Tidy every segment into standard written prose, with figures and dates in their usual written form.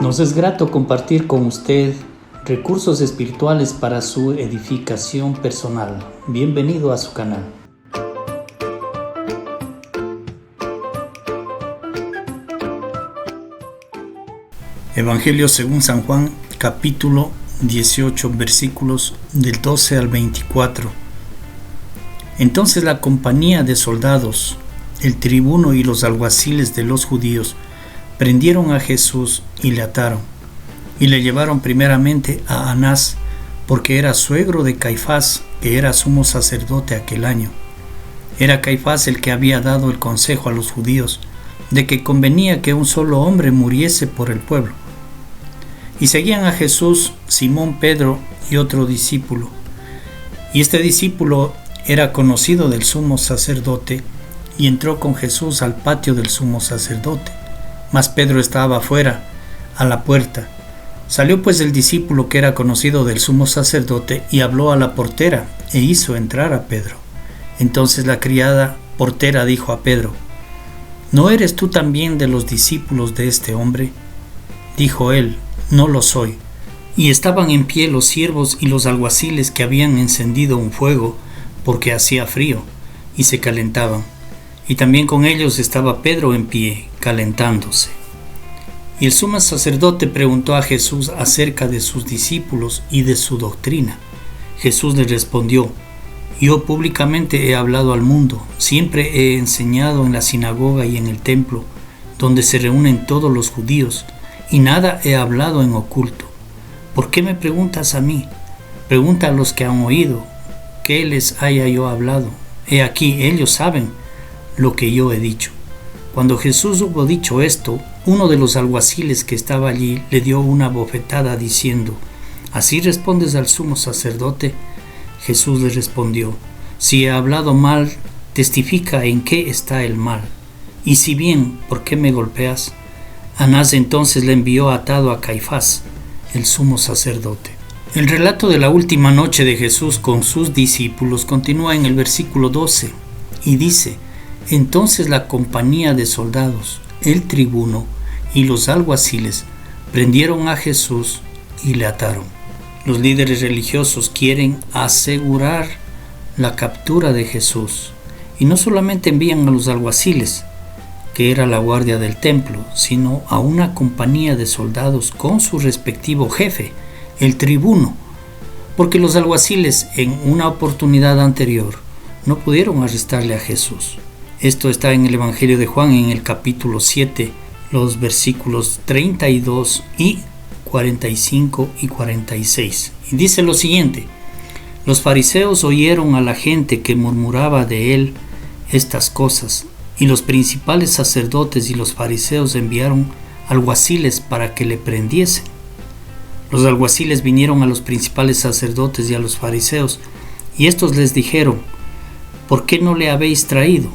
Nos es grato compartir con usted recursos espirituales para su edificación personal. Bienvenido a su canal. Evangelio según San Juan, capítulo 18, versículos del 12 al 24. Entonces la compañía de soldados, el tribuno y los alguaciles de los judíos prendieron a Jesús y le ataron, y le llevaron primeramente a Anás, porque era suegro de Caifás, que era sumo sacerdote aquel año. Era Caifás el que había dado el consejo a los judíos de que convenía que un solo hombre muriese por el pueblo. Y seguían a Jesús Simón Pedro y otro discípulo. Y este discípulo era conocido del sumo sacerdote, y entró con Jesús al patio del sumo sacerdote. Mas Pedro estaba afuera, a la puerta. Salió pues el discípulo que era conocido del sumo sacerdote y habló a la portera e hizo entrar a Pedro. Entonces la criada portera dijo a Pedro: ¿No eres tú también de los discípulos de este hombre? Dijo él: No lo soy. Y estaban en pie los siervos y los alguaciles que habían encendido un fuego, porque hacía frío, y se calentaban. Y también con ellos estaba Pedro en pie, calentándose. Y el sumo sacerdote preguntó a Jesús acerca de sus discípulos y de su doctrina. Jesús le respondió: Yo públicamente he hablado al mundo, siempre he enseñado en la sinagoga y en el templo, donde se reúnen todos los judíos, y nada he hablado en oculto. ¿Por qué me preguntas a mí? Pregunta a los que han oído, ¿qué les haya yo hablado? He aquí, ellos saben lo que yo he dicho. Cuando Jesús hubo dicho esto, uno de los alguaciles que estaba allí le dio una bofetada diciendo: ¿Así respondes al sumo sacerdote? Jesús le respondió: Si he hablado mal, testifica en qué está el mal. Y si bien, ¿por qué me golpeas? Anás entonces le envió atado a Caifás, el sumo sacerdote. El relato de la última noche de Jesús con sus discípulos continúa en el versículo 12 y dice: Entonces la compañía de soldados, el tribuno y los alguaciles prendieron a Jesús y le ataron. Los líderes religiosos quieren asegurar la captura de Jesús y no solamente envían a los alguaciles, que era la guardia del templo, sino a una compañía de soldados con su respectivo jefe, el tribuno, porque los alguaciles en una oportunidad anterior no pudieron arrestarle a Jesús. Esto está en el Evangelio de Juan, en el capítulo 7, los versículos 32 y 45 y 46. Y dice lo siguiente: Los fariseos oyeron a la gente que murmuraba de él estas cosas, y los principales sacerdotes y los fariseos enviaron alguaciles para que le prendiesen. Los alguaciles vinieron a los principales sacerdotes y a los fariseos, y estos les dijeron: ¿Por qué no le habéis traído?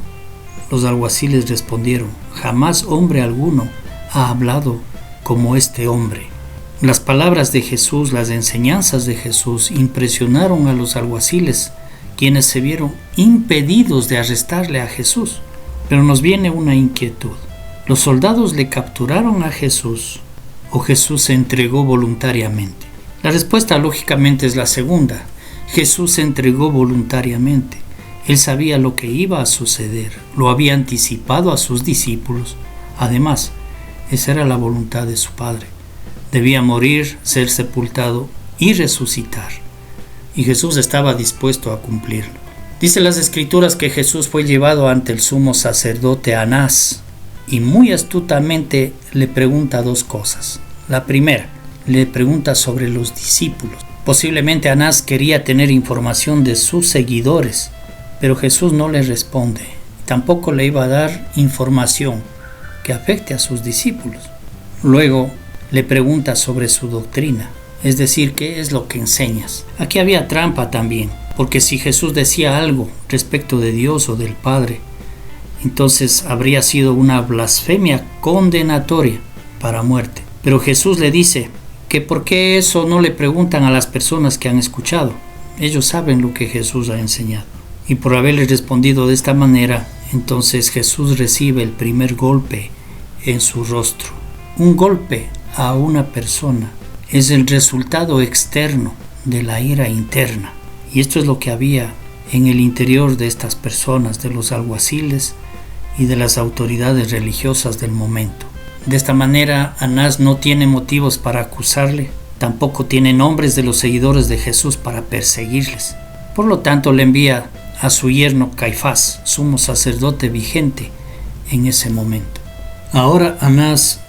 Los alguaciles respondieron: Jamás hombre alguno ha hablado como este hombre. Las palabras de Jesús, las enseñanzas de Jesús impresionaron a los alguaciles, quienes se vieron impedidos de arrestarle a Jesús. Pero nos viene una inquietud: ¿los soldados le capturaron a Jesús o Jesús se entregó voluntariamente? La respuesta lógicamente es la segunda. Jesús se entregó voluntariamente. Él sabía lo que iba a suceder, lo había anticipado a sus discípulos. Además, esa era la voluntad de su Padre. Debía morir, ser sepultado y resucitar. Y Jesús estaba dispuesto a cumplirlo. Dice las Escrituras que Jesús fue llevado ante el sumo sacerdote Anás y muy astutamente le pregunta dos cosas. La primera, le pregunta sobre los discípulos. Posiblemente Anás quería tener información de sus seguidores, pero Jesús no le responde. Tampoco le iba a dar información que afecte a sus discípulos. Luego le pregunta sobre su doctrina, es decir, ¿qué es lo que enseñas? Aquí había trampa también, porque si Jesús decía algo respecto de Dios o del Padre, entonces habría sido una blasfemia condenatoria para muerte. Pero Jesús le dice que por qué eso no le preguntan a las personas que han escuchado. Ellos saben lo que Jesús ha enseñado. Y por haberle respondido de esta manera, entonces Jesús recibe el primer golpe en su rostro. Un golpe a una persona es el resultado externo de la ira interna. Y esto es lo que había en el interior de estas personas, de los alguaciles y de las autoridades religiosas del momento. De esta manera, Anás no tiene motivos para acusarle, tampoco tiene nombres de los seguidores de Jesús para perseguirles. Por lo tanto, le envía a su yerno Caifás, sumo sacerdote vigente en ese momento. Ahora Anás,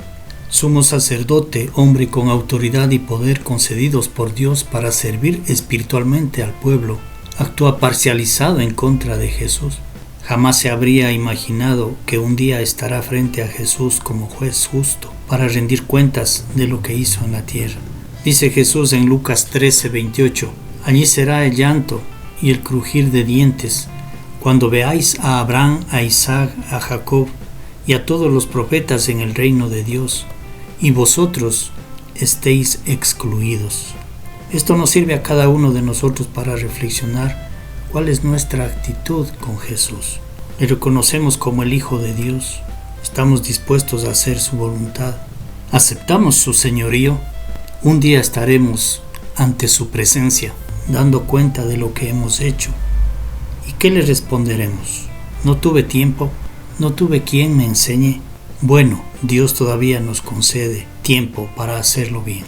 sumo sacerdote, hombre con autoridad y poder concedidos por Dios para servir espiritualmente al pueblo, actúa parcializado en contra de Jesús. Jamás se habría imaginado que un día estará frente a Jesús como juez justo para rendir cuentas de lo que hizo en la tierra. Dice Jesús en Lucas 13:28, allí será el llanto y el crujir de dientes cuando veáis a Abraham, a Isaac, a Jacob y a todos los profetas en el reino de Dios, y vosotros estéis excluidos. Esto nos sirve a cada uno de nosotros para reflexionar cuál es nuestra actitud con Jesús. Le reconocemos como el Hijo de Dios, estamos dispuestos a hacer su voluntad, aceptamos su señorío. Un día estaremos ante su presencia, dando cuenta de lo que hemos hecho. ¿Y qué le responderemos? No tuve tiempo, no tuve quien me enseñe. Bueno, Dios todavía nos concede tiempo para hacerlo bien.